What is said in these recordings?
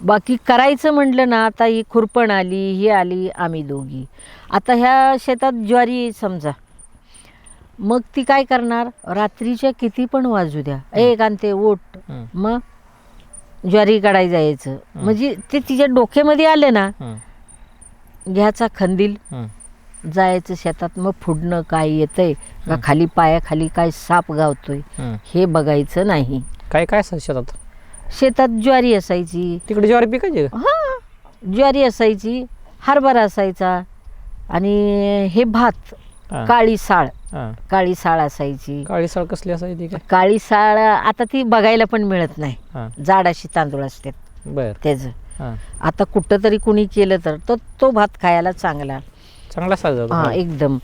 बाकी करायचं म्हटलं ना, आता ही खुरपण आली, ही आली, आम्ही दोघी. आता ह्या शेतात ज्वारी आहे समजा, मग ती काय करणार, रात्रीच्या किती पण वाजू द्या, कांते ओट, मग ज्वारी काढायला जायचं. म्हणजे ते तिच्या डोक्यामध्ये आलं ना, घ्यायचा खंदील, जायचं शेतात. मग फुडणं काय येतंय का, खाली पायाखाली काय साप गावतोय हे बघायचं नाही. काय काय असतं शेतात? शेतात ज्वारी असायची. तिकडे ज्वारी पिकायची का? हां, ज्वारी असायची, हरभरा असायचा, आणि हे भात, काळी साळ. काळी साळ असायची. काळी साळ कसली असायची? काय काळी साळ आता ती बघायला पण मिळत नाही. जाड अशी तांदूळ असतात बर. त्याचं आता कुठं तरी कुणी केलं तर तो भात खायला चांगला असायचा. हां, एकदम.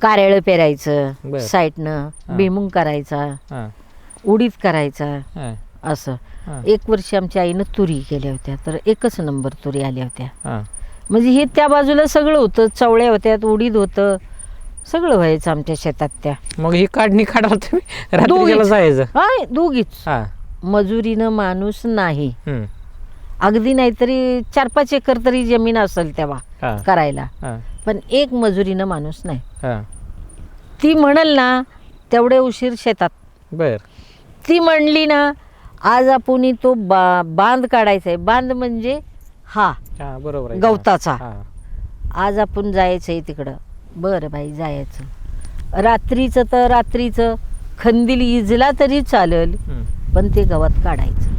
कारळ पेरायचं साईडनं, भुईमुग करायचा, उडीद करायचा. असं 1 वर्ष आमच्या आईनं तुरी केल्या होत्या, तर 1च नंबर तुरी आल्या होत्या. म्हणजे हे त्या बाजूला सगळं होतं, चवळ्या होत्या, उडीद होतं, सगळं व्हायचं आमच्या शेतात. त्या मग ही काढणी काढाल तुम्ही रात्रीला जायचं? हां, दोघीच. मजुरीनं माणूस नाही, अगदी नाहीतरी 4-5 एकर तरी जमीन असेल तेव्हा करायला, पण एक मजुरीनं माणूस नाही. ती म्हणल ना तेवढे उशीर शेतात. बर. ती म्हणली ना, आज आपण तो बांध काढायचा आहे, बांध म्हणजे हा बरोबर गवताचा, आज आपण जायचं आहे तिकडं. बरं बाई, जायचं. रात्रीचं तर रात्रीचं खंदील इजला तरी चालेल, पण ते गवत काढायचं.